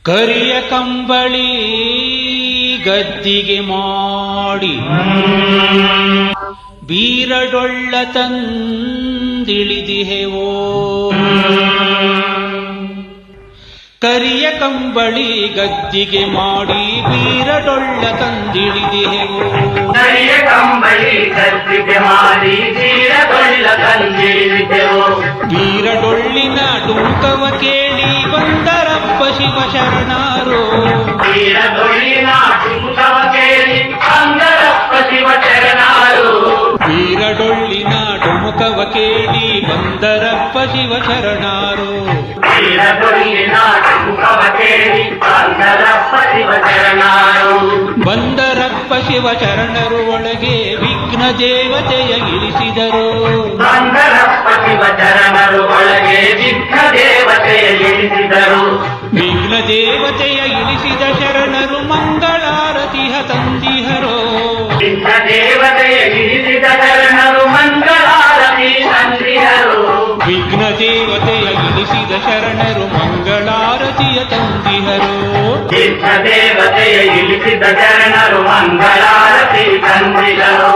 ಕರಿಯ ಕಂಬಳಿ ಗದ್ದಿಗೆ ಮಾಡಿ ಬೀರಡೊಳ್ಳ ತಂದಿಳಿದಿಹೆವೋ. ಕರಿಯ ಕಂಬಳಿ ಗದ್ದಿಗೆ ಮಾಡಿ ಬೀರಡೊಳ್ಳ ತಂದಿಳಿದಿಹೆವೋ. ಕರಿಯ ಕಂಬಳಿ ಗದ್ದಿಗೆ ಮಾಡಿ ಬೀರಡೊಳ್ಳ ತಂದಿಳಿದೆವು. ಬೀರಡೊಳ್ಳಿನ ಡುಂಕವ ಕೇಳಿ ಬಂದರಪ್ಪ ಶಿವ ಶರಣಾರೋ. ಬೀರಡೊಳ್ಳಿನ ಡುಂಕವ ಕೇಳಿ ಬಂದರಪ್ಪ ಶಿವ ಶರಣಾರೋ. ಬೀರಡೊಳ್ಳಿನ ಡುಮುಕವ ಕೇಳಿ ಬಂದರಪ್ಪ ಶಿವ ಶರಣಾರೋ. ಬೀರಡೊಳ್ಳಿನ ಡುಂಕವ ಕೇಳಿ ಬಂದರಪ್ಪ ಶಿವ ಶರಣಾರೋ. ಬಂದರಪ್ಪ ಶಿವ ಶರಣರು ಒಳಗೆ ವಿಘ್ನ ದೇವತೆಯ ಇಳಿಸಿದರು. ಬಂದರಪ್ಪ ಶಿವ ಶರಣರು ಒಳಗೆ ವಿಘ್ನ ದೇವತೆಯ ಇಳಿಸಿದರು. ವಿಘ್ನ ದೇವತೆಯ ಇಳಿಸಿದ ಶರಣರು ಮಂಗಳಾರತಿಯ ತಂದಿಹರೋ. ವಿಘ್ನ ದೇವತೆಯ ಇಳಿಸಿದ ಶರಣರು ಮಂಗಳಾರತಿ ತಂದಿಹರು. ವಿಘ್ನ ದೇವತೆಯ ಇಳಿಸಿದ ಶರಣರು ಮಂಗಳಾರತಿಯ ತಂದಿಹರು. ವಿಘ್ನ ದೇವತೆಯ ಇಳಿಸಿದ ಶರಣರು ಮಂಗಳಾರತಿ ತಂದಿಹರು.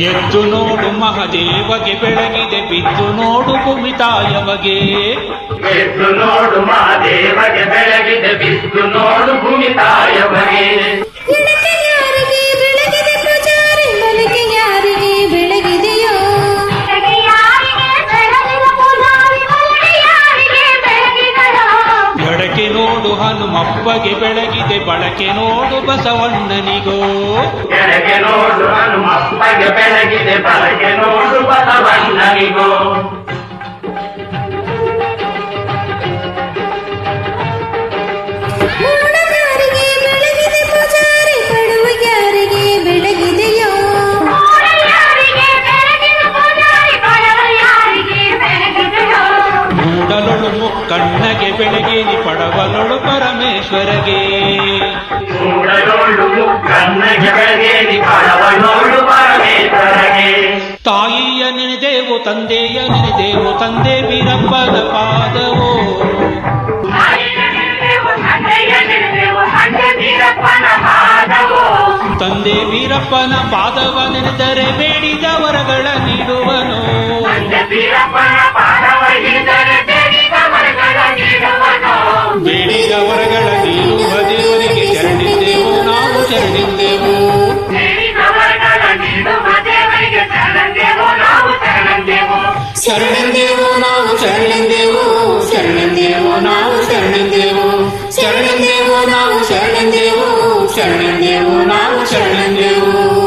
ಎದ್ದು ನೋಡು ಮಹದೇವಗೆ ಬೆಳಗಿದೆ, ಬಿದ್ದು ನೋಡು ಭೂಮಿತಾಯವಗೆ. ಎದ್ದು ನೋಡು ಮಹಾದೇವಗೆ ಬೆಳಗಿದೆ, ಬಿದ್ದು ನೋಡು ಭೂಮಿತಾಯವಗೆ. ಬೆಳಗಿದೆ ಪೂಜಾರ ಬೆಳಗಿದೆ ಬಳಕೆ ನೋಡು ಬಸವಣ್ಣನಿಗೋ. ಕೆಳಗೆ ನೋಡು ಹನುಮಪ್ಪಗೆ ಬೆಳಗಿದೆ ಬಳಕೆ ನೋಡು ಬಸವಣ್ಣನಿಗೋ. ಮೂಢನಾರಿಗೆ ಬೆಳಗಿದೆ ಪೂಜಾರಿ ಬಡವರಿಗೆ ಬೆಳಗಿದೆಯೋ. ಮೂಡಲೊಳು ಮುಕ್ಕಣ್ಣಗೆ ಬೆಳಗೇನಿ ಪಡವಲೊಳು ಪರಮೇಶ್ವರಗೆ. ಮೂಡಲೊಳು ಮುಕ್ಕಣ್ಣಗೆ ಬೆಳಗೇನಿ ಪಡವಲೊಳು ಪರಮೇಶ್ವರಗೆ. ತಾಯಿಯ ನೆನೆದೇವು ತಂದೆಯ ನೆನೆದೇವು ತಂದೆ ವೀರಪ್ಪನ ಪಾದವೋ. ತಂದೆ ವೀರಪ್ಪನ ಪಾದವ ನೆನೆದರೆ ಬೇಡಿದ ವರಗಳ ನೀಡುವನು. ಬೇಡಿದ ವರಗಳ ನೀಡುವ ದೇವರಿಗೆ ಶರಣಿದ್ದೆವು ನಾವು ಶರಣಿದ್ದೆವು. ಶರಣೆಂದೆವು ನಾವು ಶರಣೆಂದೆವು ಶರಣೆಂದೆವು ನಾವು ಶರಣೆಂದೆವು ಶರಣೆಂದೆವು ನಾವು ಶರಣೆಂದೆವು ಶರಣೆಂದೆವು ನಾವು ಶರಣೆಂದೆವು.